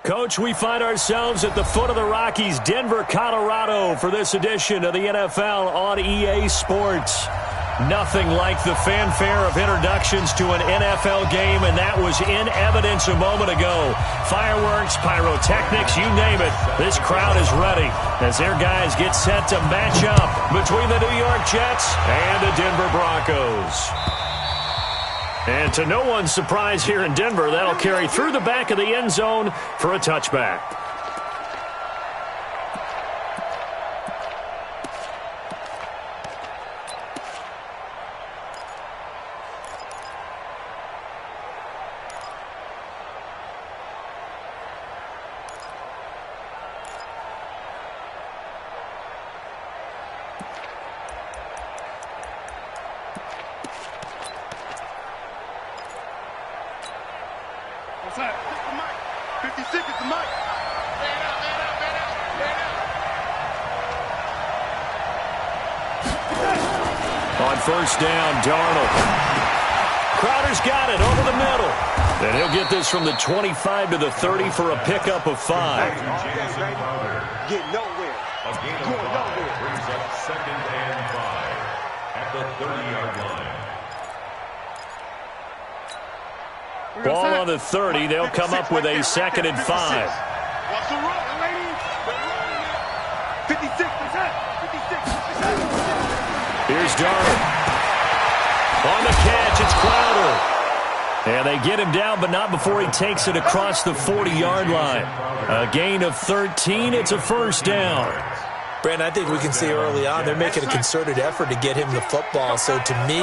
Coach, we find ourselves at the foot of the Rockies, Denver, Colorado, for this edition of the NFL on EA Sports. Nothing like the fanfare of introductions to an NFL game, and that was in evidence a moment ago. Fireworks, pyrotechnics, you name it. This crowd is ready as their guys get set to match up between the New York Jets and the Denver Broncos. And to no one's surprise here in Denver, that'll carry through the back of the end zone for a touchback. On first down, Darnold. Crowder's got it over the middle. And he'll get this from the 25 to the 30 for a pickup of 5. Get nowhere. Going nowhere. Brings up 2nd and 5 at the 30-yard line. Ball on the 30. They'll come up with a 2nd and 5. Watch the run, ladies. 56%. 56%. Here's Darnold. On the catch, it's Crowder. And they get him down, but not before he takes it across the 40-yard line. A gain of 13. It's a first down. Brandon, I think we can see early on they're making a concerted effort to get him the football. So to me,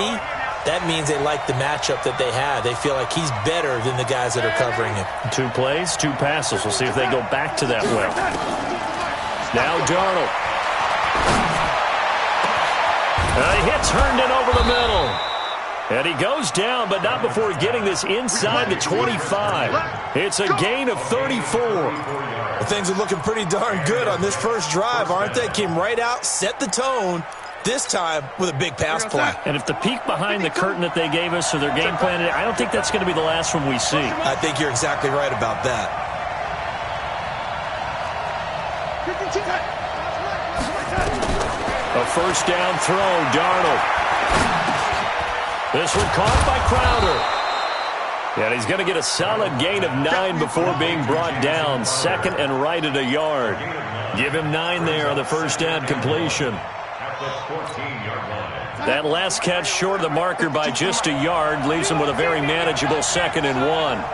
that means they like the matchup that they have. They feel like he's better than the guys that are covering him. 2 plays, 2 passes. We'll see if they go back to that well. Now Darnold. He hits Herndon over the middle. And he goes down, but not before getting this inside the 25. It's a gain of 34. Well, things are looking pretty darn good on this first drive, aren't they? Came right out, set the tone, this time with a big pass play. And if the peek behind the curtain that they gave us or their game plan, I don't think that's going to be the last one we see. I think you're exactly right about that. A first down throw, Darnold. This one caught by Crowder. And he's going to get a solid gain of 9 before being brought down. 2nd and right at a yard. Give him 9 there on the first down completion. That last catch short of the marker by just a yard leaves him with a very manageable 2nd and 1.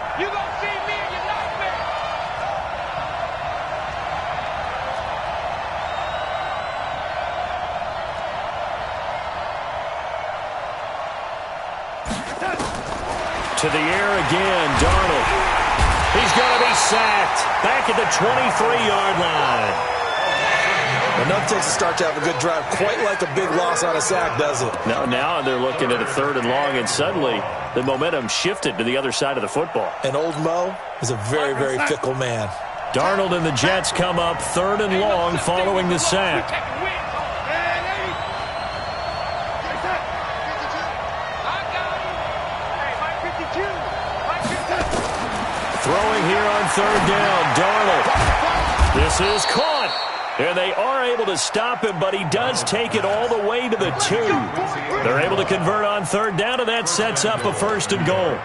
To the air again, Darnold. He's going to be sacked back at the 23-yard line. Enough takes a start to have a good drive. Quite like a big loss on a sack, does it? Now they're looking at a 3rd and long, and suddenly the momentum shifted to the other side of the football. And old Mo is a very, very fickle man. Darnold and the Jets come up 3rd and long following the sack. Throwing here on 3rd down, Darnold. This is caught. And they are able to stop him, but he does take it all the way to the 2. They're able to convert on 3rd down, and that sets up a 1st and goal.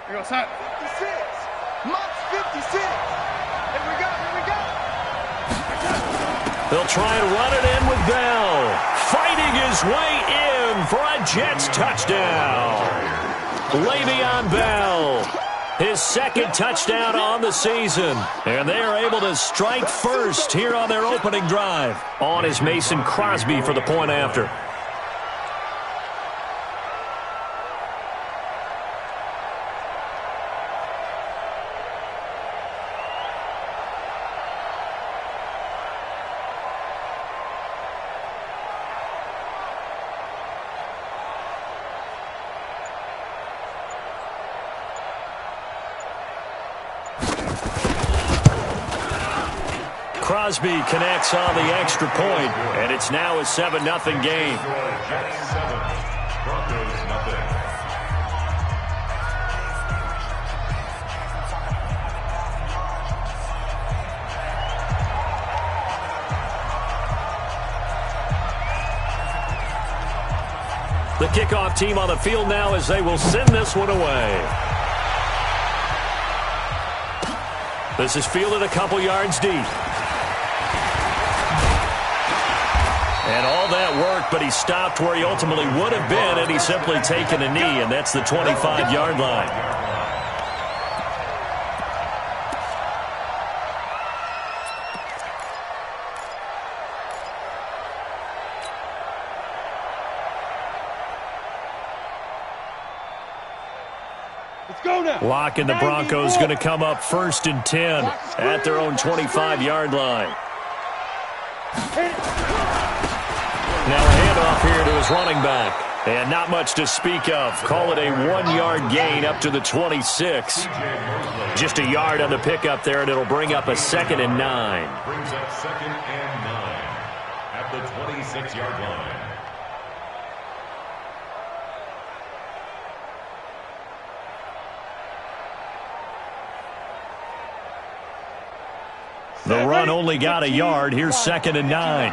Here goes Hunt. 56. Mott's 56. Here we go. They'll try and run it in with Bell. Fighting his way in for a Jets touchdown. Le'Veon Bell, his 2nd touchdown on the season. And they are able to strike first here on their opening drive. On is Mason Crosby for the point after. Crosby connects on the extra point, and it's now a 7-0 game. Broncos nothing. The kickoff team on the field now as they will send this one away. This is fielded a couple yards deep. And all that work, but he stopped where he ultimately would have been, and he's simply taken a knee, and that's the 25-yard line. Lock and the Broncos going to come up 1st and 10 at their own 25-yard line. Now a handoff here to his running back. And not much to speak of. Call it a 1-yard gain up to the 26. Just a yard on the pickup there, and it'll bring up a 2nd and 9. Brings up 2nd and 9 at the 26-yard line. The run only got a yard. Here's 2nd and 9.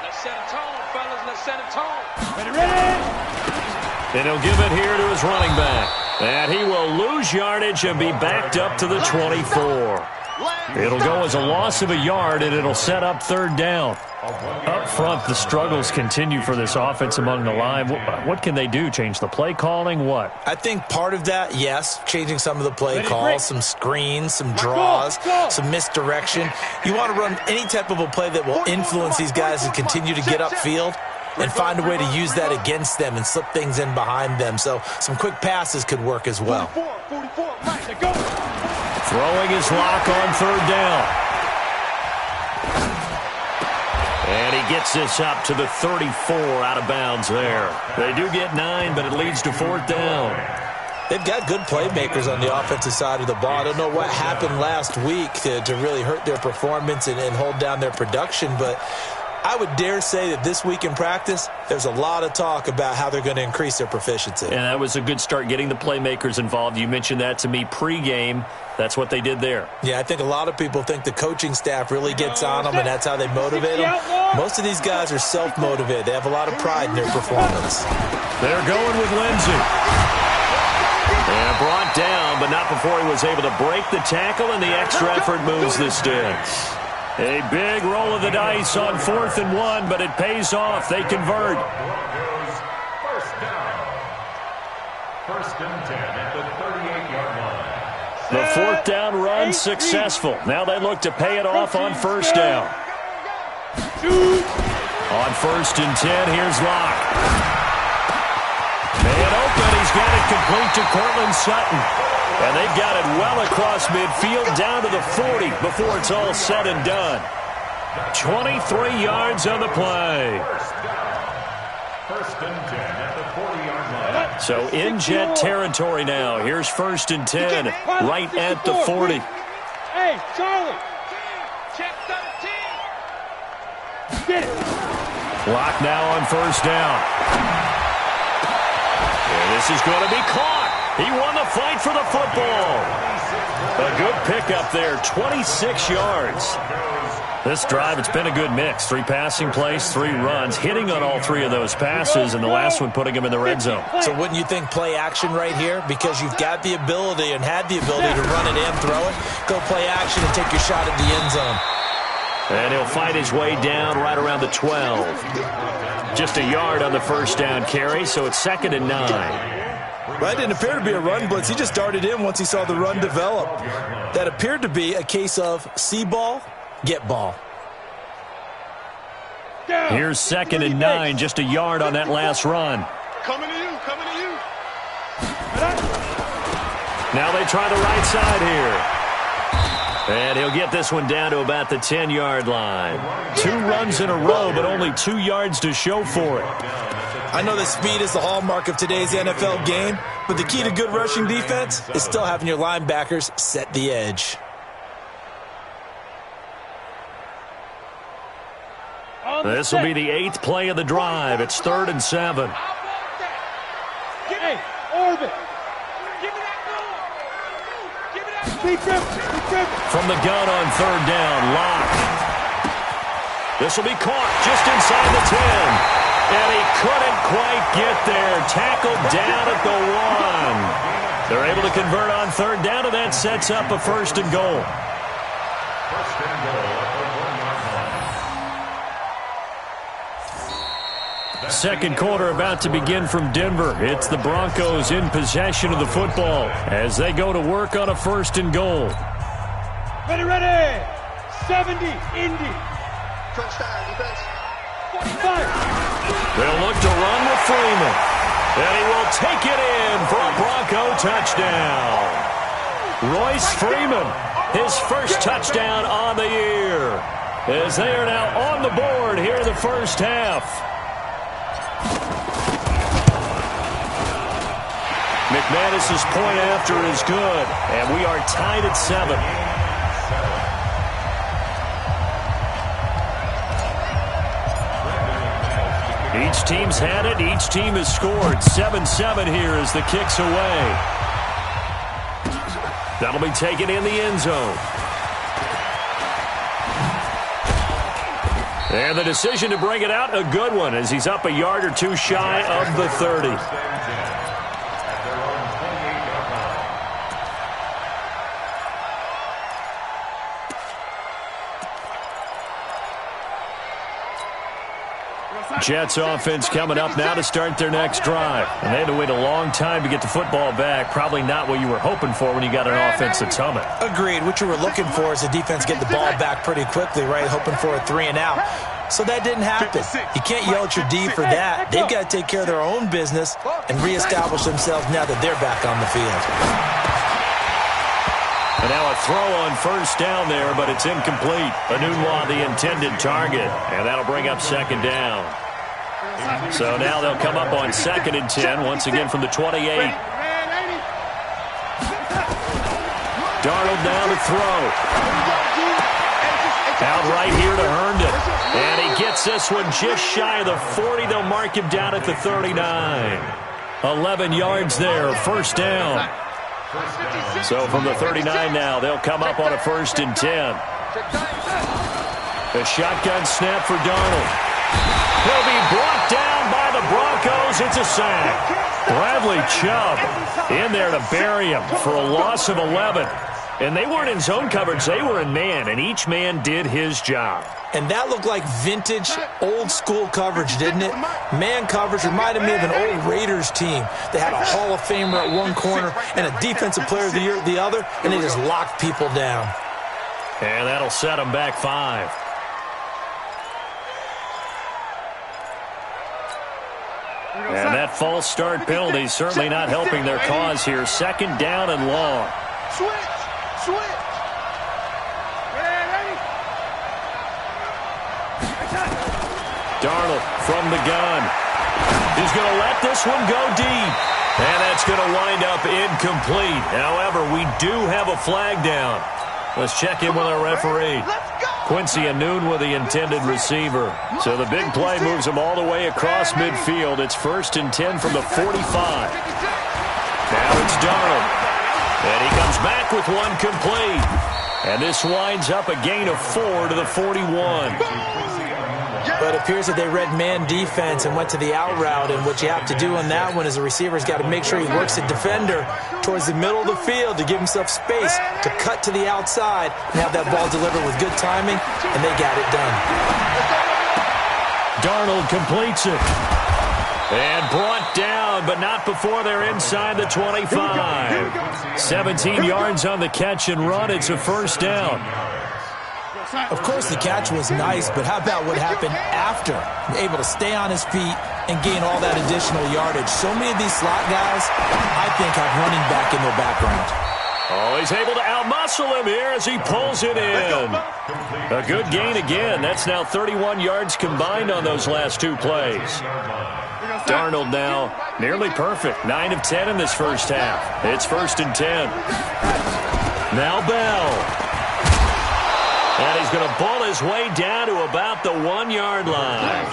Let's set a tone, fellas. Let's set a tone. And he'll give it here to his running back. And he will lose yardage and be backed up to the 24. It'll go as a loss of a yard, and it'll set up 3rd down. Up front, the struggles continue for this offense among the line. What can they do? Change the play calling? What? I think part of that, yes, changing some of the play calls, some screens, some draws, some misdirection. You want to run any type of a play that will influence these guys to continue to get upfield and find a way to use that against them and slip things in behind them. So some quick passes could work as well. Throwing his lock on 3rd down. And he gets this up to the 34 out of bounds there. They do get 9, but it leads to 4th down. They've got good playmakers on the offensive side of the ball. I don't know what happened last week to really hurt their performance and hold down their production, but I would dare say that this week in practice, there's a lot of talk about how they're going to increase their proficiency. And that was a good start, getting the playmakers involved. You mentioned that to me pregame. That's what they did there. Yeah, I think a lot of people think the coaching staff really gets on them, and that's how they motivate them. Most of these guys are self-motivated. They have a lot of pride in their performance. They're going with Lindsey. And brought down, but not before he was able to break the tackle, and the extra effort moves the sticks. A big roll of the dice on 4th and 1, but it pays off. They convert. Broncos 1st down. 1st and 10 at the 38-yard line. The 4th down run successful. Now they look to pay it off on 1st down. On 1st and 10, here's Locke. Man open, he's got it complete to Cortland Sutton. And they've got it well across midfield down to the 40 before it's all said and done. 23 yards on the play. 1st and 10 at the 40-yard line. So in jet territory now. Here's 1st and 10 right at the 40. Hey, Charlie. Check 13. Get it. Lock now on 1st down. And this is going to be caught. He won the fight for the football. A good pickup there, 26 yards. This drive, it's been a good mix. 3 passing plays, 3 runs, hitting on all 3 of those passes, and the last one putting him in the red zone. So wouldn't you think play action right here? Because you've got the ability and had the ability to run it and throw it. Go play action and take your shot at the end zone. And he'll fight his way down right around the 12. Just a yard on the 1st down carry, so it's 2nd and 9. Well, it didn't appear to be a run blitz. He just darted in once he saw the run develop. That appeared to be a case of see ball, get ball. Here's 2nd and 9, just a yard on that last run. Coming to you, coming to you. Now they try the right side here. And he'll get this one down to about the 10-yard line. 2 runs in a row, but only 2 yards to show for it. I know that speed is the hallmark of today's NFL game, but the key to good rushing defense is still having your linebackers set the edge. This will be the 8th play of the drive. It's 3rd and 7. Hey, orbit. Give me that goal. Give me that goal. From the gun on 3rd down, Locke. This will be caught just inside the 10. And he couldn't quite get there. Tackled down at the 1. They're able to convert on 3rd down, and that sets up a 1st and goal. 1st and goal at the 1-yard line. Second quarter about to begin from Denver. It's the Broncos in possession of the football as they go to work on a 1st and goal. Ready. 70, Indy. Touchdown, defense. 45. They'll look to run with Freeman. And he will take it in for a Bronco touchdown. Royce Freeman, his first touchdown on the year, as they are now on the board here in the first half. McManus's point after is good, and we are tied at 7. Each team's had it. Each team has scored. 7-7 here as the kick's away. That'll be taken in the end zone. And the decision to bring it out, a good one, as he's up a yard or two shy of the 30. Jets offense coming up now to start their next drive. And they had to wait a long time to get the football back. Probably not what you were hoping for when you got an offense that's humming. Agreed. What you were looking for is the defense get the ball back pretty quickly, right? Hoping for a 3 and out. So that didn't happen. You can't yell at your D for that. They've got to take care of their own business and reestablish themselves now that they're back on the field. And now a throw on 1st down there, but it's incomplete. Anunwa, the intended target. And that'll bring up 2nd down. So now they'll come up on 2nd and 10, once again from the 28. Darnold now to throw. Out right here to Herndon. And he gets this one just shy of the 40. They'll mark him down at the 39. 11 yards there, 1st down. So from the 39 now, they'll come up on a 1st and 10. A shotgun snap for Darnold. He'll be brought down by the Broncos. It's a sack. Bradley Chubb in there to bury him for a loss of 11. And they weren't in zone coverage. They were in man, and each man did his job. And that looked like vintage, old-school coverage, didn't it? Man coverage reminded me of an old Raiders team. They had a Hall of Famer at one corner and a Defensive Player of the Year at the other, and they just locked people down. And that'll set them back 5. And that false start penalty certainly not helping their cause here. 2nd down and long. Switch. Ready. Darnold from the gun. He's going to let this one go deep. And that's going to wind up incomplete. However, we do have a flag down. Let's check in with our referee. Quincy Anun with the intended receiver. So the big play moves him all the way across midfield. It's 1st and 10 from the 45. Now it's Darnold. And he comes back with one complete. And this winds up a gain of 4 to the 41. But it appears that they read man defense and went to the out route. And what you have to do on that one is the receiver's got to make sure he works the defender towards the middle of the field to give himself space to cut to the outside and have that ball delivered with good timing, and they got it done. Darnold completes it. And brought down, but not before they're inside the 25. 17 yards on the catch and run. It's a 1st down. Of course, the catch was nice, but how about what happened after? Able to stay on his feet and gain all that additional yardage. So many of these slot guys, I think, have running back in their background. Oh, he's able to outmuscle him here as he pulls it in. A good gain again. That's now 31 yards combined on those last 2 plays. Darnold now nearly perfect. 9 of 10 in this first half. It's 1st and 10. Now Bell. And he's going to bull his way down to about the 1-yard line.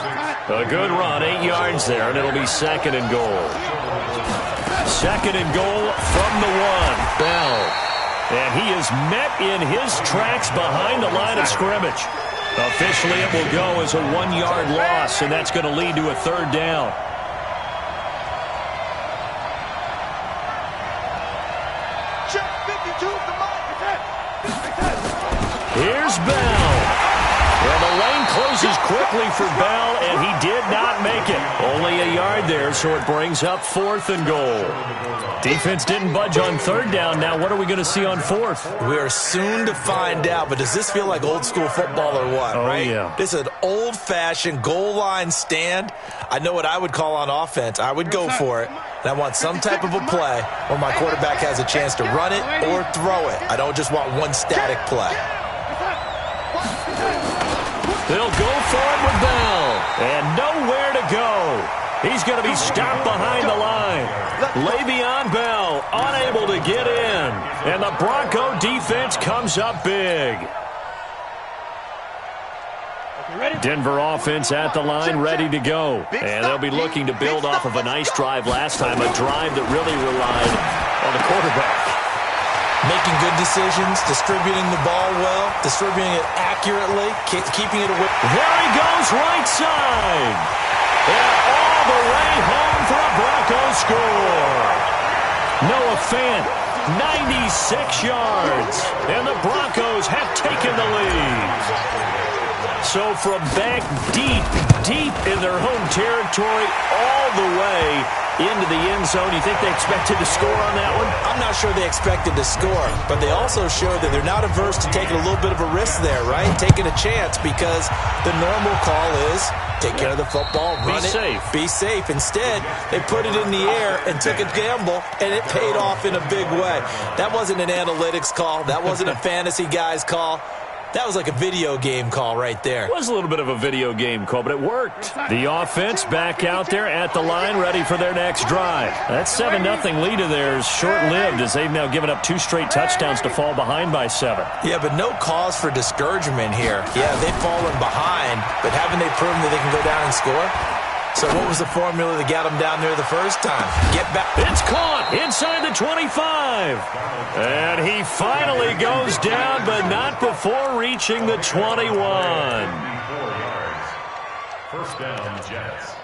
A good run, 8 yards there, and it'll be 2nd and goal. 2nd and goal from the 1. Bell. And he is met in his tracks behind the line of scrimmage. Officially, it will go as a 1-yard loss, and that's going to lead to a 3rd down. Here's Bell. And the lane closes quickly for Bell, and he did not make it. Only a yard there, so it brings up 4th and goal. Defense didn't budge on 3rd down. Now what are we going to see on 4th? We are soon to find out, but does this feel like old school football or what, right? Yeah. This is an old-fashioned goal line stand. I know what I would call on offense. I would go for it. And I want some type of a play where my quarterback has a chance to run it or throw it. I don't just want one static play. They'll go for it with Bell. And nowhere to go. He's going to be stopped behind the line. Le'Veon Bell unable to get in. And the Bronco defense comes up big. Denver offense at the line, ready to go. And they'll be looking to build off of a nice drive last time, a drive that really relied on the quarterback. Making good decisions, distributing the ball well, distributing it accurately, keeping it away. There he goes, right side. And all the way home for a Broncos score. Noah Fant, 96 yards. And the Broncos have taken the lead. So from back deep in their home territory, all the way into the end zone, you think they expected to score on that one? I'm not sure they expected to score, but they also showed that they're not averse to taking a little bit of a risk there, right? Taking a chance, because the normal call is take care of the football, run it, be safe. Instead, they put it in the air and took a gamble, and it paid off in a big way. That wasn't an analytics call. That wasn't a fantasy guy's call. That was like a video game call right there. It was a little bit of a video game call, but it worked. The offense back out there at the line, ready for their next drive. That 7-0 lead of theirs short-lived, as they've now given up 2 straight touchdowns to fall behind by 7. Yeah, but no cause for discouragement here. Yeah, they've fallen behind, but haven't they proven that they can go down and score? So what was the formula that got them down there the first time? Get back. It's caught inside the 25. And he finally goes down, but not before reaching the 21. 4 yards. First down, Jets.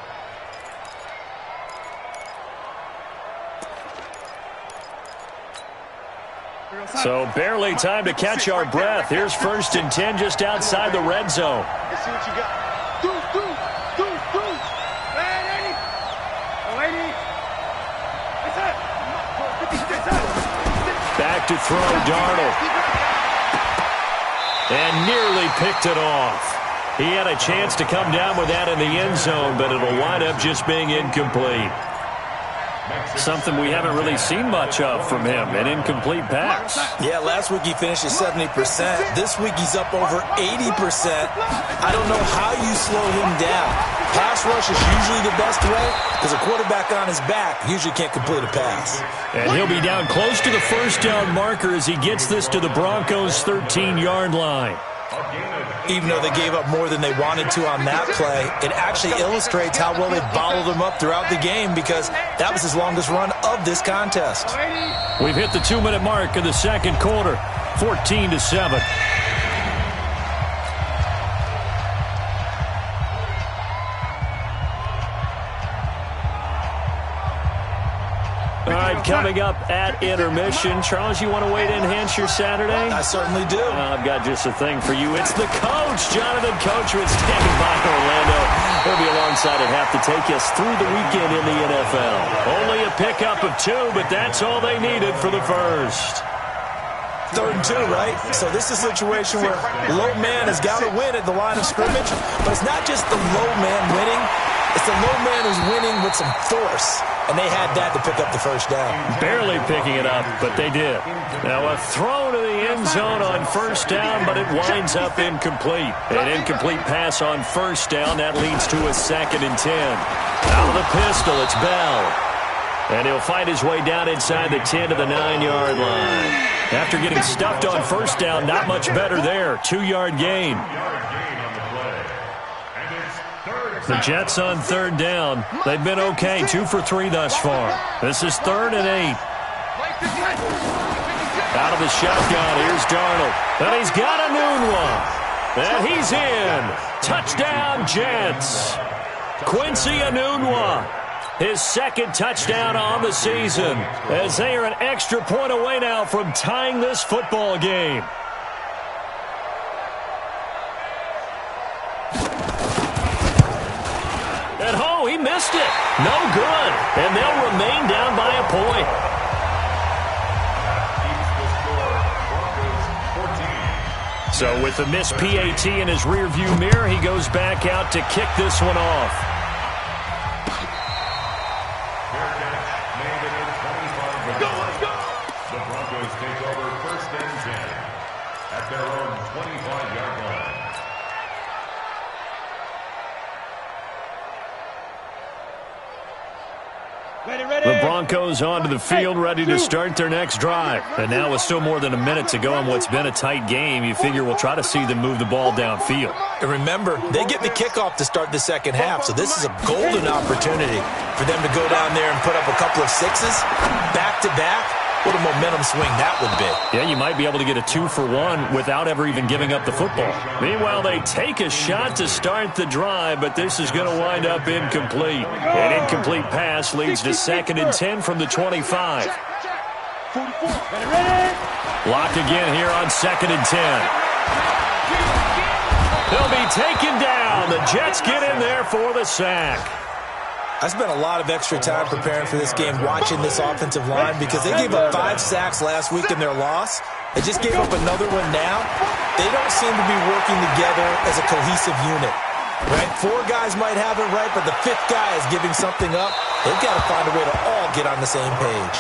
So barely time to catch our breath. Here's 1st and 10 just outside the red zone. Let's see what you got. Back to throw, Darnold. And nearly picked it off. He had a chance to come down with that in the end zone, but it'll wind up just being incomplete. Something we haven't really seen much of from him, an incomplete pass. Yeah, last week he finished at 70%. This week he's up over 80%. I don't know how you slow him down. Pass rush is usually the best way, because a quarterback on his back usually can't complete a pass. And he'll be down close to the 1st down marker as he gets this to the Broncos' 13-yard line. Even though they gave up more than they wanted to on that play, it actually illustrates how well they bottled them up throughout the game, because that was his longest run of this contest. We've hit the 2-minute mark of the 2nd quarter, 14-7. All right, coming up at intermission. Charles, you want to wait to enhance your Saturday? I certainly do. I've got just a thing for you. It's the coach, Jonathan Coachman, standing by Orlando. He'll be alongside at half to take us through the weekend in the NFL. Only a pickup of 2, but that's all they needed for the first. 3rd and 2, right? So this is a situation where low man has got to win at the line of scrimmage, but it's not just the low man winning. It's the low man who's winning with some force, and they had that to pick up the 1st down. Barely picking it up, but they did. Now a throw to the end zone on 1st down, but it winds up incomplete. An incomplete pass on 1st down. That leads to a 2nd and 10. Out of the pistol, it's Bell. And he'll fight his way down inside the 10 to the 9-yard line. After getting stuffed on first down, not much better there. 2-yard gain. The Jets on third down. They've been okay, 2 for 3 thus far. This is 3rd and 8. Out of the shotgun, here's Darnold. And he's got a noon one. And he's in. Touchdown, Jets. Quincy Enunwa, his 2nd touchdown on the season, as they are an extra point away now from tying this football game. And oh, he missed it. No good. And they'll remain down by a point. So with the missed PAT in his rearview mirror, he goes back out to kick this one off. The Broncos take over 1st and 10 at their own 25-yard line. The Broncos onto the field, ready to start their next drive. And now with still more than a minute to go in what's been a tight game, you figure we'll try to see them move the ball downfield. And remember, they get the kickoff to start the second half, so this is a golden opportunity for them to go down there and put up a couple of sixes back-to-back. What a momentum swing that would be. Yeah, you might be able to get a 2-for-1 without ever even giving up the football. Meanwhile, they take a shot to start the drive, but this is going to wind up incomplete. An incomplete pass leads to 2nd and 10 from the 25. Locked again here on 2nd and 10. He'll be taken down. The Jets get in there for the sack. I spent a lot of extra time preparing for this game, watching this offensive line, because they gave up 5 sacks last week in their loss. They just gave up another one now. They don't seem to be working together as a cohesive unit, right? 4 guys might have it right, but the 5th guy is giving something up. They've got to find a way to all get on the same page.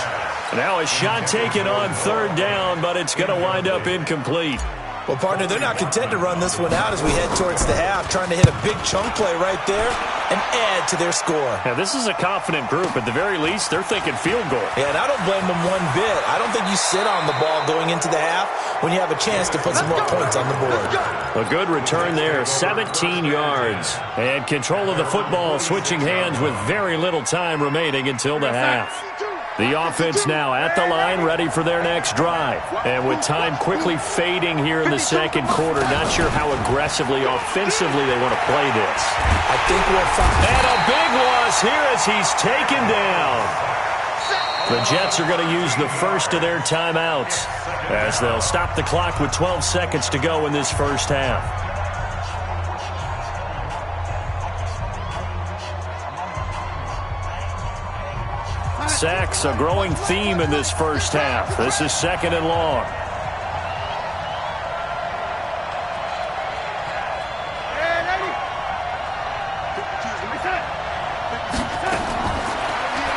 Now a shot taken on 3rd down, but it's going to wind up incomplete. Well, partner, they're not content to run this one out as we head towards the half, trying to hit a big chunk play right there and add to their score. Yeah, this is a confident group. At the very least, they're thinking field goal. Yeah, and I don't blame them one bit. I don't think you sit on the ball going into the half when you have a chance to put some more points on the board. A good return there, 17 yards. And control of the football, switching hands with very little time remaining until the half. The offense now at the line, ready for their next drive. And with time quickly fading here in the second quarter, not sure how aggressively, offensively they want to play this. I think we'll find. And a big loss here as he's taken down. The Jets are going to use the first of their timeouts as they'll stop the clock with 12 seconds to go in this first half. Sacks, a growing theme in this first half. This is 2nd and long.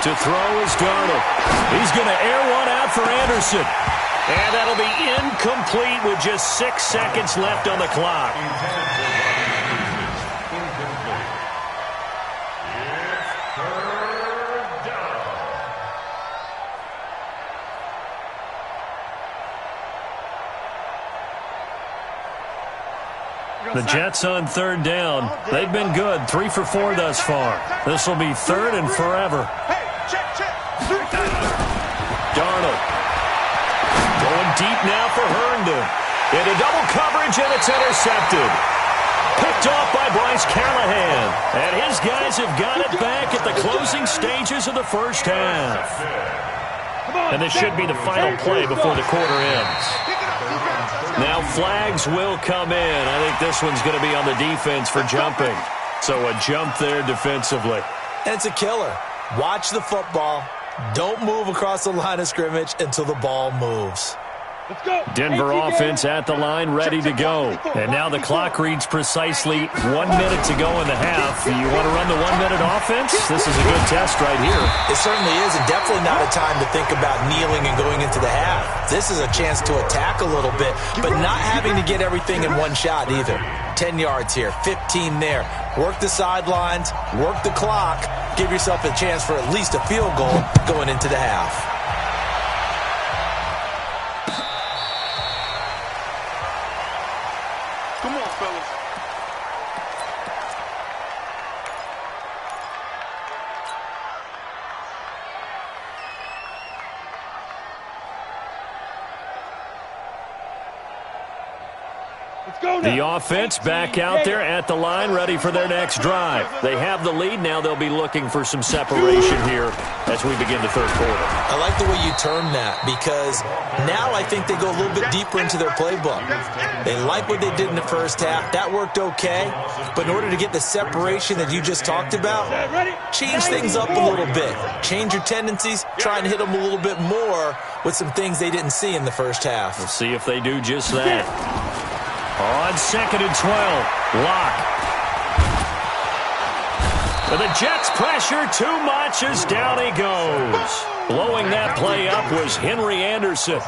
To throw is Darnold. He's going to air one out for Anderson. And that'll be incomplete with just 6 seconds left on the clock. The Jets on 3rd down. They've been good, 3 for 4 thus far. This will be 3rd and forever. Darnold going deep now for Herndon. Into double coverage, and it's intercepted. Picked off by Bryce Callahan. And his guys have got it back at the closing stages of the first half. And this should be the final play before the quarter ends. Now flags will come in. I think this one's going to be on the defense for jumping. So a jump there defensively. And it's a killer. Watch the football. Don't move across the line of scrimmage until the ball moves. Let's go. Denver offense at the line, ready to go. And now the clock reads precisely 1 minute to go in the half. You want to run the 1 minute offense? This is a good test right here. It certainly is, and definitely not a time to think about kneeling and going into the half. This is a chance to attack a little bit, but not having to get everything in one shot either. 10 yards here, 15 there. Work the sidelines, work the clock, give yourself a chance for at least a field goal going into the half. Come on, fellas. The offense back out there at the line, ready for their next drive. They have the lead. Now they'll be looking for some separation here as we begin the third quarter. I like the way you term that, because now I think they go a little bit deeper into their playbook. They like what they did in the first half. That worked okay. But in order to get the separation that you just talked about, change things up a little bit. Change your tendencies. Try and hit them a little bit more with some things they didn't see in the first half. We'll see if they do just that. On 2nd and 12, Locke. But the Jets pressure too much as down he goes. Blowing that play up was Henry Anderson.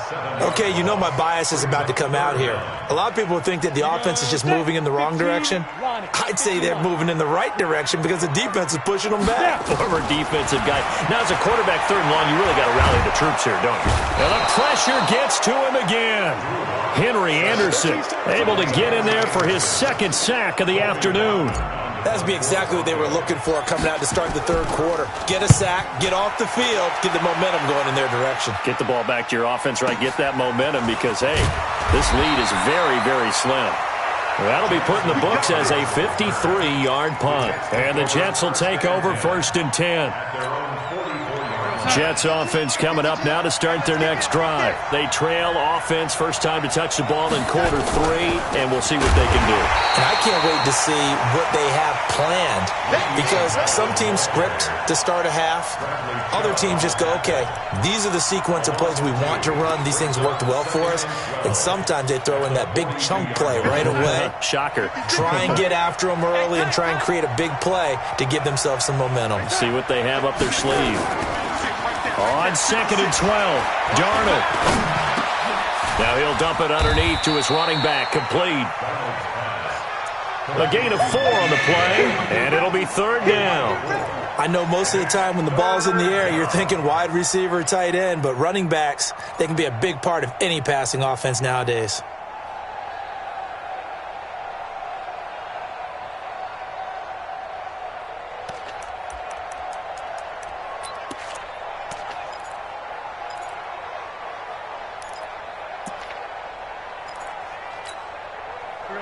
Okay, you know my bias is about to come out here. A lot of people think that the offense is just moving in the wrong direction. I'd say they're moving in the right direction because the defense is pushing them back. Former defensive guy. Now, as a quarterback, 3rd and long, you really got to rally the troops here, don't you? And the pressure gets to him again. Henry Anderson able to get in there for his 2nd sack of the afternoon. That'd be exactly what they were looking for coming out to start the third quarter. Get a sack, get off the field, get the momentum going in their direction. Get the ball back to your offense, right? Get that momentum because, hey, this lead is very, very slim. That'll be put in the books as a 53-yard punt. And the Jets will take over 1st and 10. Jets offense coming up now to start their next drive. They trail offense, first time to touch the ball in quarter 3, and we'll see what they can do. And I can't wait to see what they have planned, because some teams script to start a half. Other teams just go, okay, these are the sequence of plays we want to run. These things worked well for us. And sometimes they throw in that big chunk play right away. Shocker. Try and get after them early and try and create a big play to give themselves some momentum. See what they have up their sleeve. On 2nd and 12, Darnold. Now he'll dump it underneath to his running back, complete. A gain of 4 on the play, and it'll be 3rd down. I know most of the time when the ball's in the air, you're thinking wide receiver, tight end, but running backs, they can be a big part of any passing offense nowadays.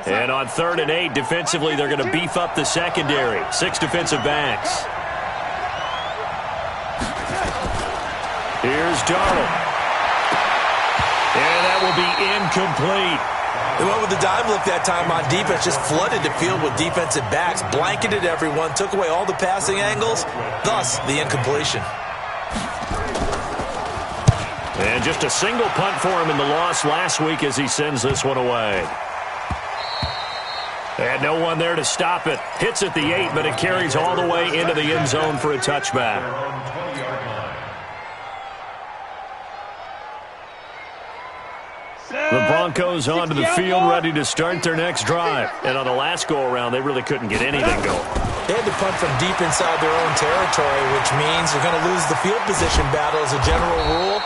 And on 3rd and 8, defensively, they're going to beef up the secondary. 6 defensive backs. Here's Darnold. And that will be incomplete. They went with the dime look that time on defense, just flooded the field with defensive backs, blanketed everyone, took away all the passing angles, thus the incompletion. And just a single punt for him in the loss last week as he sends this one away. And no one there to stop it. Hits at the 8, but it carries all the way into the end zone for a touchback. The Broncos onto the field, ready to start their next drive. And on the last go-around, they really couldn't get anything going. They had to punt from deep inside their own territory, which means they're going to lose the field position battle as a general rule.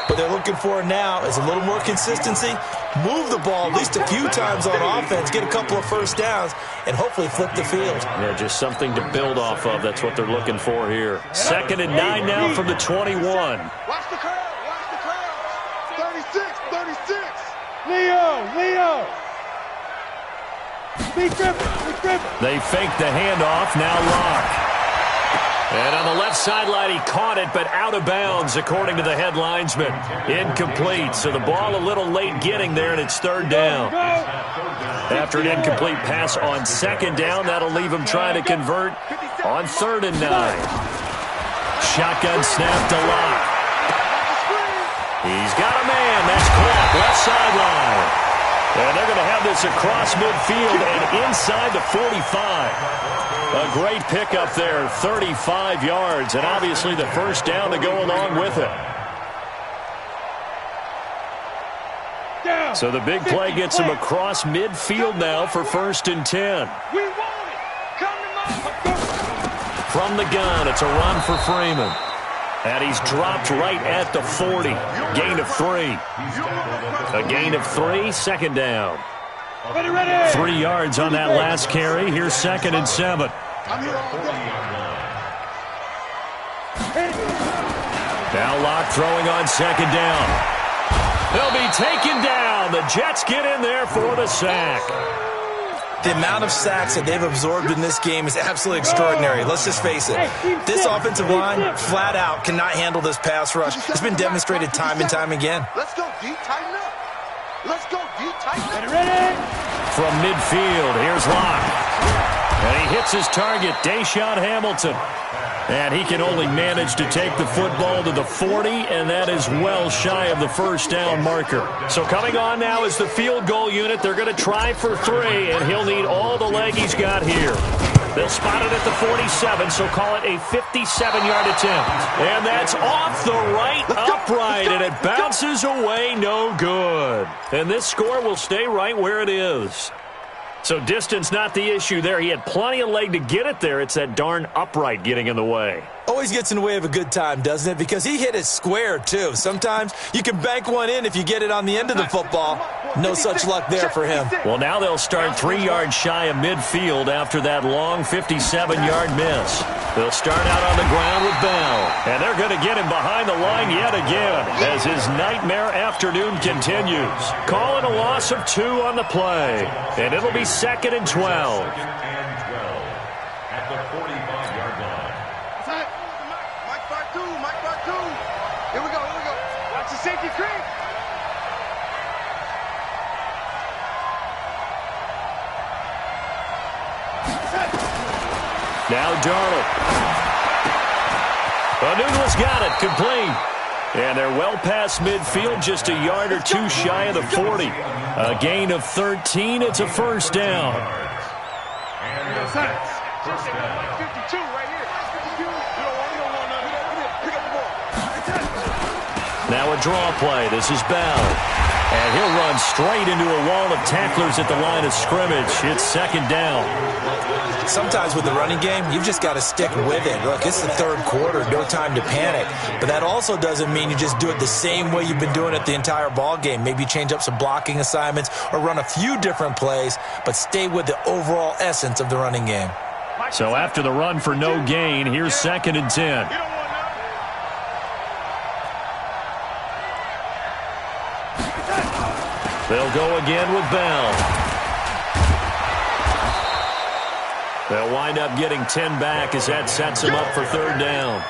What they're looking for now is a little more consistency, move the ball at least a few times on offense, get a couple of first downs, and hopefully flip the field. Yeah, just something to build off of. That's what they're looking for here. 2nd and 9 now from the 21. Watch the crowd. Watch the crowd. 36. Leo. Be gripping. They fake the handoff. Now Locke. And on the left sideline, he caught it, but out of bounds, according to the head linesman. Incomplete. So the ball a little late getting there, and it's 3rd down. After an incomplete pass on 2nd down, that'll leave him trying to convert on 3rd and 9. Shotgun snap to Locke. He's got a man. That's caught left sideline. And they're going to have this across midfield and inside the 45. A great pickup there, 35 yards, and obviously the first down to go along with it. So the big play gets him across midfield now for 1st and 10. From the gun, it's a run for Freeman. And he's dropped right at the 40. Gain of 3. A gain of 3, 2nd down. 3 yards on that last carry. Here's 2nd and 7. Now Locke throwing on 2nd down. They'll be taken down. The Jets get in there for the sack. The amount of sacks that they've absorbed in this game is absolutely extraordinary. Let's just face it. This offensive line, flat out, cannot handle this pass rush. It's been demonstrated time and time again. Let's go deep, tighten up. Let's go deep, tighten up. From midfield, here's Locke. And he hits his target, Deshaun Hamilton. And he can only manage to take the football to the 40, and that is well shy of the first down marker. So coming on now is the field goal unit. They're going to try for 3, and he'll need all the leg he's got here. They'll spot it at the 47, so call it a 57-yard attempt. And that's off the right upright, and it bounces away no good. And this score will stay right where it is. So distance not the issue there. He had plenty of leg to get it there. It's that darn upright getting in the way. Always gets in the way of a good time, doesn't it? Because he hit it square, too. Sometimes you can bank one in if you get it on the end of the football. No such luck there for him. Well, now they'll start 3 yards shy of midfield after that long 57-yard miss. They'll start out on the ground with Bell. And they're going to get him behind the line yet again as his nightmare afternoon continues. Calling a loss of 2 on the play. And it'll be 2nd and 12. At the 45-yard line. Mike 2. Here we go. Watch the safety creep. Now Darnold. Anunwa's got it, complete. And they're well past midfield, just a yard or 2 shy of the 40. A gain of 13, it's a first down. And the Jets, first down. 52 right here. Now a draw play. This is Bell. And he'll run straight into a wall of tacklers at the line of scrimmage. It's 2nd down. Sometimes with the running game, you've just got to stick with it. Look, it's the 3rd quarter, no time to panic. But that also doesn't mean you just do it the same way you've been doing it the entire ball game. Maybe change up some blocking assignments or run a few different plays, but stay with the overall essence of the running game. So after the run for no gain, here's 2nd and 10. They'll go again with Bell. They'll wind up getting 10 back as that sets them up for 3rd down.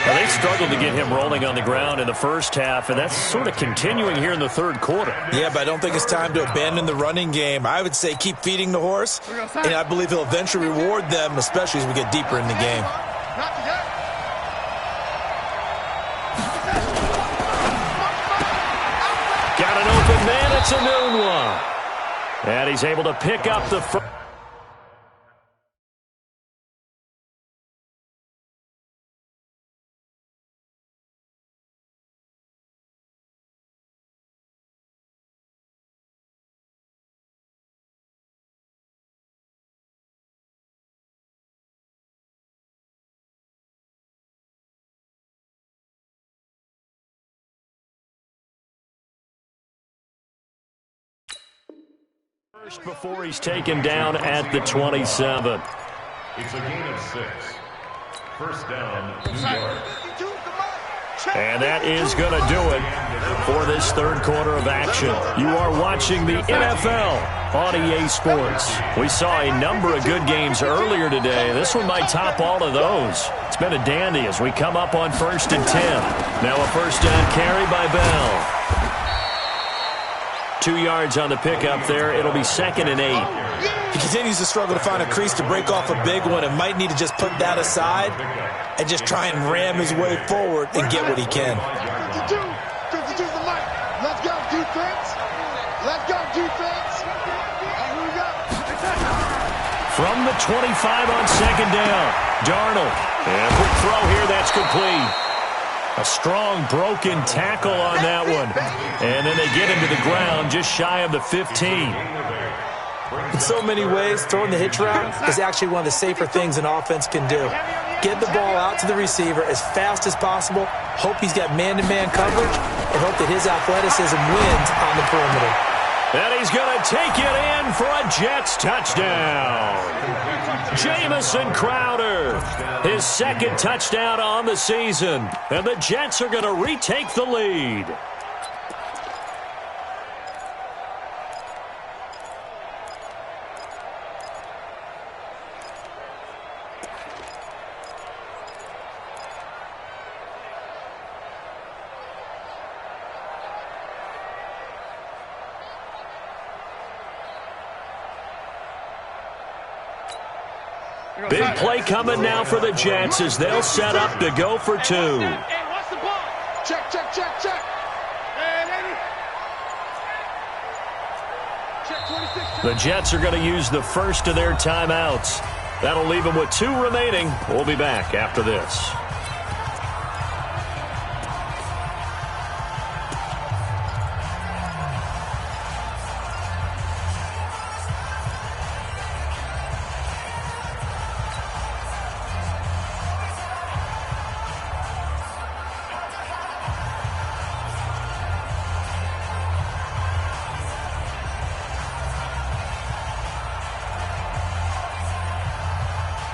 Now, they struggled to get him rolling on the ground in the first half, and that's sort of continuing here in the 3rd quarter. Yeah, but I don't think it's time to abandon the running game. I would say keep feeding the horse, and I believe he'll eventually reward them, especially as we get deeper in the game. Got an open man, it's Anunwa. And he's able to pick up the first. Before he's taken down at the 27. It's a gain of 6. First down, New York. And that is going to do it for this 3rd quarter of action. You are watching the NFL on EA Sports. We saw a number of good games earlier today. This one might top all of those. It's been a dandy as we come up on 1st and 10. Now a first down carry by Bell. 2 yards on the pickup there. It'll be 2nd and 8. He continues to struggle to find a crease to break off a big one and might need to just put that aside and just try and ram his way forward and get what he can. 52 the mic. Let's go, defense. Let's go, defense. And here we go. From the 25 on 2nd down. Darnold. And quick throw here. That's complete. A strong broken tackle on that one. And then they get him to the ground just shy of the 15. In so many ways, throwing the hitch route is actually one of the safer things an offense can do. Get the ball out to the receiver as fast as possible, hope he's got man-to-man coverage, and hope that his athleticism wins on the perimeter. And he's going to take it in for a Jets touchdown. Jamison Crowder, his second touchdown on the season. And the Jets are going to retake the lead. Big play coming now for the Jets as they'll set up to go for two. Check, check, check, check. The Jets are going to use the first of their timeouts. That'll leave them with two remaining. We'll be back after this.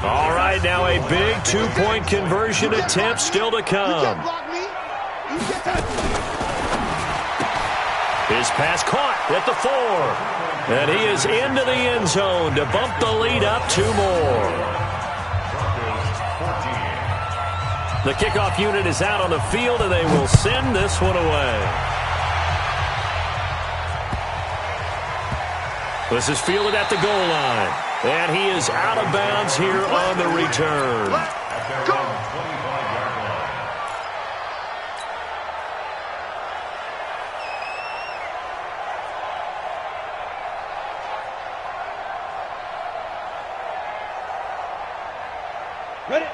All right, now a big two-point conversion attempt still to come. His pass caught at the 4. And he is into the end zone to bump the lead up two more. The kickoff unit is out on the field, and they will send this one away. This is fielded at the goal line. And he is out of bounds here on the return.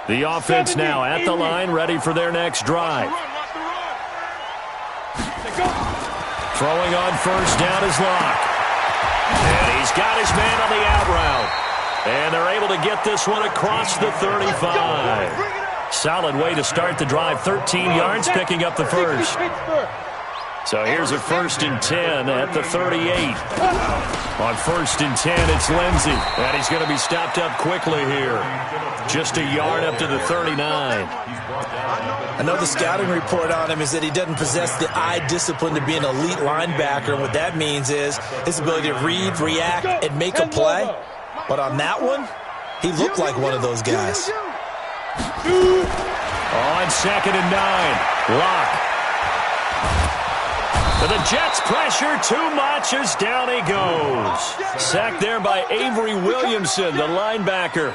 The offense now at the line, ready for their next drive. Throwing on first down is Locke. And he's got his man on the out route. And they're able to get this one across the 35. Solid way to start the drive. 13 yards, picking up the first. So here's a 1st and 10 at the 38. On 1st and 10, it's Lindsey. And he's going to be stopped up quickly here. Just a yard up to the 39. I know the scouting report on him is that he doesn't possess the eye discipline to be an elite linebacker. And what that means is his ability to read, react, and make a play. But on that one, he looked like one of those guys. On 2nd and 9, Locke. And the Jets pressure too much as down he goes. Sacked there by Avery Williamson, the linebacker.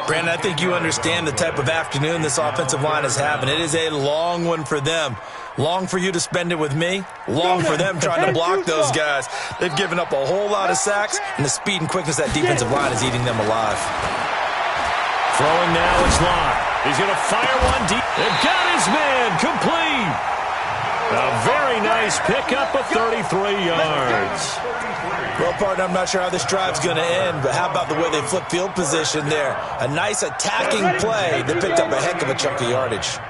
Brandon, I think you understand the type of afternoon this offensive line is having. It is a long one for them. Long for you to spend it with me. Long for them trying to block those guys. They've given up a whole lot of sacks, and the speed and quickness of that defensive line is eating them alive. Throwing now is Locke. He's going to fire one deep. They've got his man complete. A very nice pickup of 33 yards. Well, partner, I'm not sure how this drive's going to end, but how about the way they flip field position there? A nice attacking play that picked up a heck of a chunk of yardage.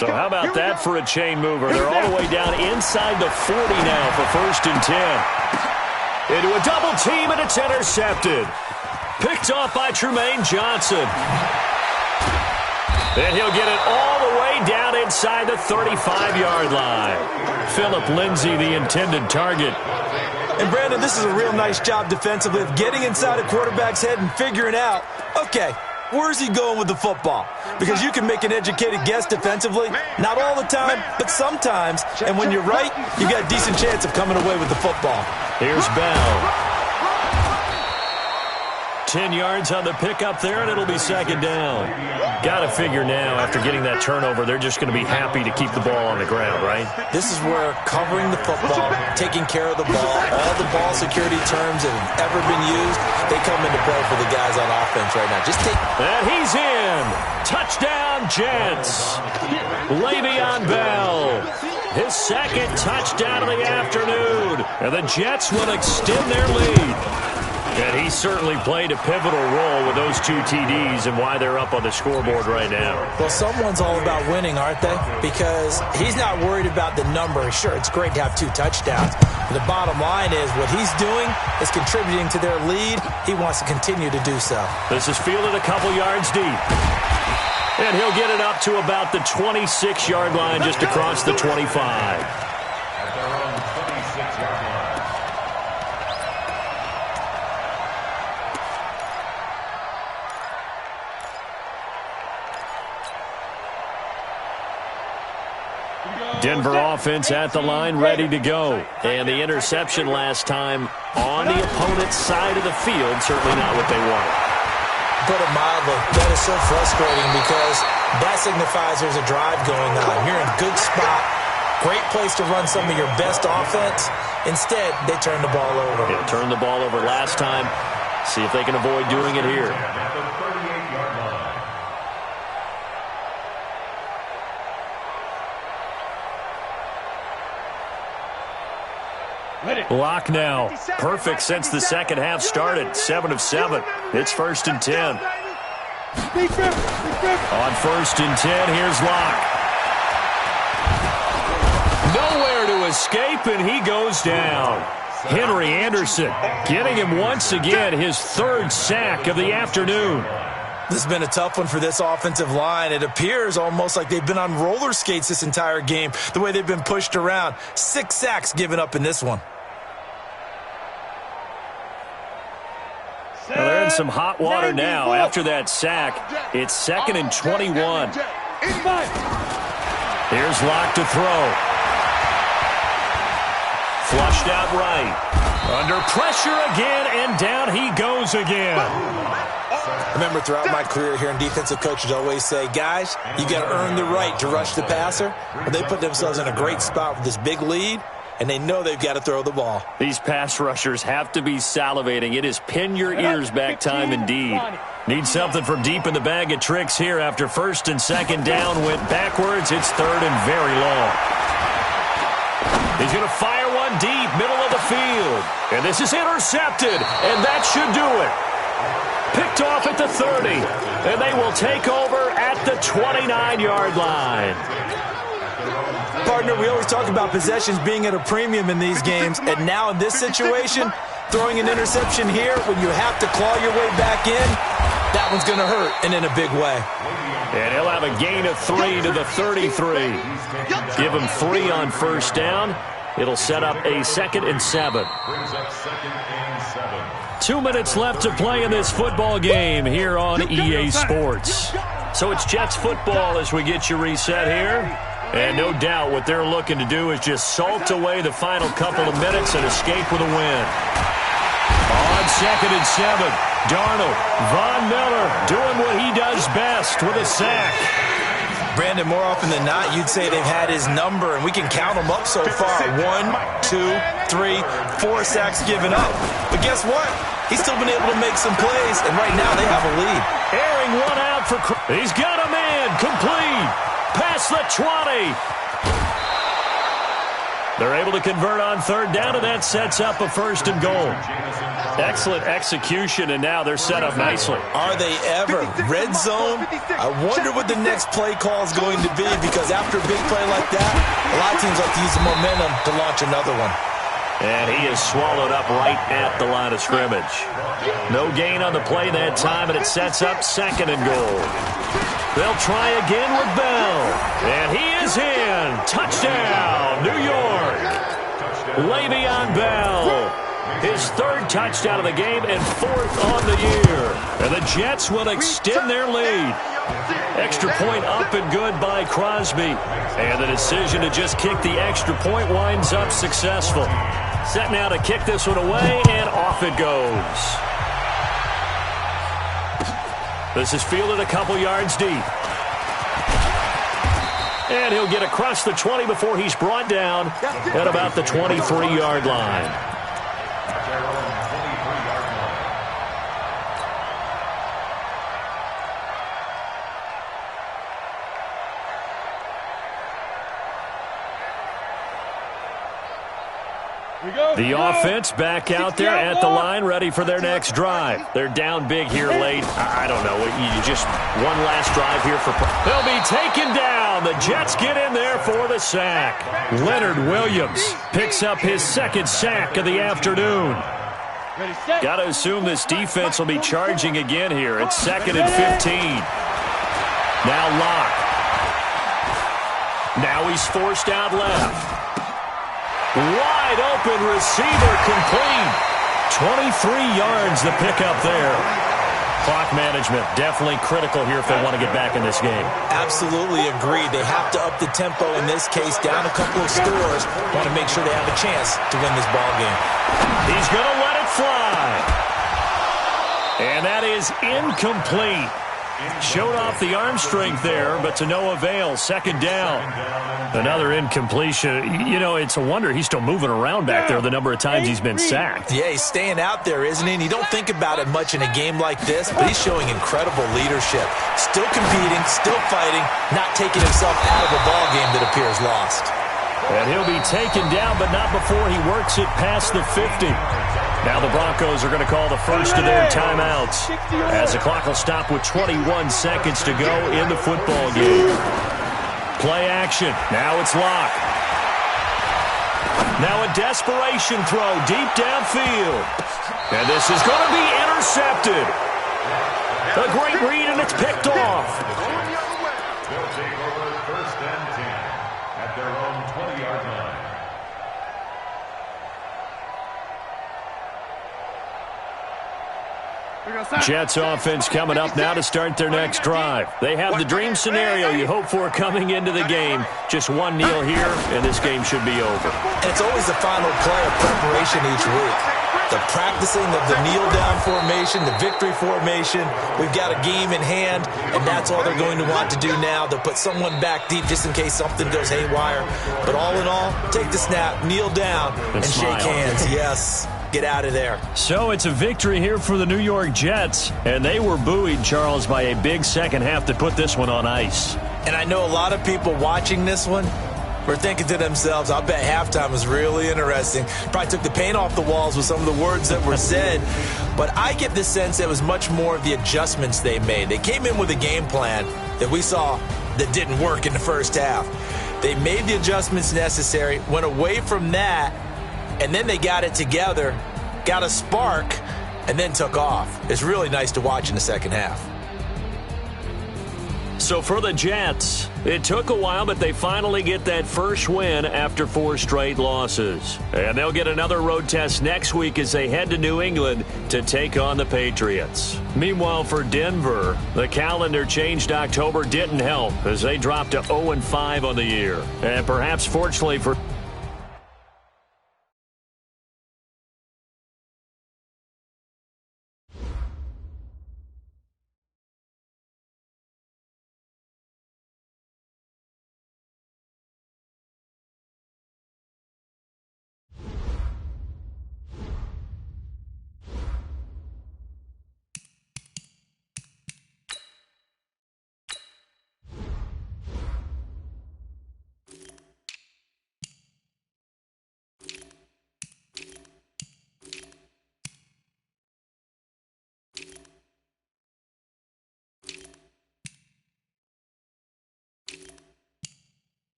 So how about that for a chain mover? They're all the way down inside the 40 now for 1st and 10. Into a double team, and it's intercepted. Picked off by Trumaine Johnson. And he'll get it all the way down inside the 35-yard line. Phillip Lindsay, the intended target. And, Brandon, this is a real nice job defensively of getting inside a quarterback's head and figuring out, okay, where's he going with the football? Because you can make an educated guess defensively. Not all the time, but sometimes. And when you're right, you got a decent chance of coming away with the football. Here's Bell. 10 yards on the pickup there, and it'll be 2nd down. Got to figure now, after getting that turnover, they're just going to be happy to keep the ball on the ground, right? This is where covering the football, taking care of the ball, all the ball security terms that have ever been used, they come into play for the guys on offense right now. And he's in. Touchdown, Jets. Le'Veon Bell. His 2nd touchdown of the afternoon. And the Jets will extend their lead. And he certainly played a pivotal role with those 2 TDs and why they're up on the scoreboard right now. Well, someone's all about winning, aren't they? Because he's not worried about the number. Sure, it's great to have 2 touchdowns. But the bottom line is what he's doing is contributing to their lead. He wants to continue to do so. This is fielded a couple yards deep. And he'll get it up to about the 26-yard line, just across the 25. At their own 26-yard line. Denver offense at the line, ready to go. And the interception last time on the opponent's side of the field, certainly not what they wanted. Put it mildly, that is so frustrating because that signifies there's a drive going on. You're in a good spot, great place to run some of your best offense. Instead, they turn the ball over. Yeah, turned the ball over last time. See if they can avoid doing it here. At the 38-yard line. Block now. Perfect since the second half started. 7 of 7. It's 1st and 10. On 1st and 10, here's Locke. Nowhere to escape, and he goes down. Henry Anderson getting him once again his 3rd sack of the afternoon. This has been a tough one for this offensive line. It appears almost like they've been on roller skates this entire game, the way they've been pushed around. 6 sacks given up in this one. Well, they're in some hot water now. After that sack, it's 2nd and 21. Here's Locke to throw. Flushed out right. Under pressure again, and down he goes again. Remember, throughout my career here in defensive coaches always say, guys, you got to earn the right to rush the passer. Well, they put themselves in a great spot with this big lead, and they know they've got to throw the ball. These pass rushers have to be salivating. It is pin your ears back time indeed. Need something from deep in the bag of tricks here after 1st and 2nd down went backwards. It's 3rd and very long. He's going to fire one deep, middle of the field. And this is intercepted, and that should do it. Picked off at the 30, and they will take over at the 29-yard line. Partner, we always talk about possessions being at a premium in these games, and now in this situation, throwing an interception here when you have to claw your way back in, that one's going to hurt, and in a big way. And he'll have a gain of 3 to the 33. Give him 3 on 1st down. It'll set up a 2nd and 7. 2 minutes left to play in this football game here on EA Sports. So it's Jets football as we get you reset here. And no doubt what they're looking to do is just salt away the final couple of minutes and escape with a win. On 2nd and 7, Darnold, Von Miller doing what he does best with a sack. Brandon, more often than not, you'd say they've had his number, and we can count them up so far. 1, 2, 3, 4 sacks given up. But guess what? He's still been able to make some plays, and right now they have a lead. Airing one out for... He's got a man complete. Past the 20. They're able to convert on 3rd down, and that sets up a 1st and goal. Excellent execution, and now they're set up nicely. Are they ever? Red zone? I wonder what the next play call is going to be, because after a big play like that, a lot of teams like to use the momentum to launch another one. And he is swallowed up right at the line of scrimmage. No gain on the play that time, and it sets up 2nd and goal. They'll try again with Bell. And he is in. Touchdown, New York. Le'Veon Bell. His 3rd touchdown of the game and 4th on the year. And the Jets will extend their lead. Extra point up and good by Crosby. And the decision to just kick the extra point winds up successful. Set now to kick this one away, and off it goes. This is fielded a couple yards deep. And he'll get across the 20 before he's brought down at about the 23-yard line. The offense back out there at the line, ready for their next drive. They're down big here late. I don't know. You just one last drive here for... They'll be taken down. The Jets get in there for the sack. Leonard Williams picks up his second sack of the afternoon. Got to assume this defense will be charging again here. It's 2nd and 15. Now Locke. Now he's forced out left. Wide open receiver complete. 23 yards the pickup there. Clock management definitely critical here if they want to get back in this game. Absolutely agreed. They have to up the tempo in this case, down a couple of scores. Want to make sure they have a chance to win this ball game. He's going to let it fly. And that is incomplete. Showed off the arm strength there, but to no avail. 2nd down. Another incompletion. You know, it's a wonder he's still moving around back there the number of times he's been sacked. Yeah, he's staying out there, isn't he? And you don't think about it much in a game like this, but he's showing incredible leadership. Still competing, still fighting, not taking himself out of a ball game that appears lost. And he'll be taken down, but not before he works it past the 50. Now the Broncos are going to call the first of their timeouts as the clock will stop with 21 seconds to go in the football game. Play action. Now it's Locke. Now a desperation throw deep downfield. And this is going to be intercepted. A great read, and it's picked off. They'll take over 1st and 10 at their own 20-yard line. Jets offense coming up now to start their next drive. They have the dream scenario you hope for coming into the game. Just one kneel here, and this game should be over. And it's always the final play of preparation each week. The practicing of the kneel-down formation, the victory formation. We've got a game in hand, and that's all they're going to want to do now. They'll put someone back deep just in case something goes haywire. But all in all, take the snap, kneel down, and shake hands. Yes. Get out of there. So it's a victory here for the New York Jets, and they were buoyed, Charles, by a big second half to put this one on ice. And I know a lot of people watching this one were thinking to themselves, I bet halftime was really interesting. Probably took the paint off the walls with some of the words that were said. But I get the sense it was much more of the adjustments they made. They came in with a game plan that we saw that didn't work in the first half. They made the adjustments necessary, went away from that, and then they got it together, got a spark, and then took off. It's really nice to watch in the second half. So for the Jets, it took a while, but they finally get that first win after 4 straight losses. And they'll get another road test next week as they head to New England to take on the Patriots. Meanwhile, for Denver, the calendar changed October didn't help as they dropped to 0-5 on the year. And perhaps fortunately for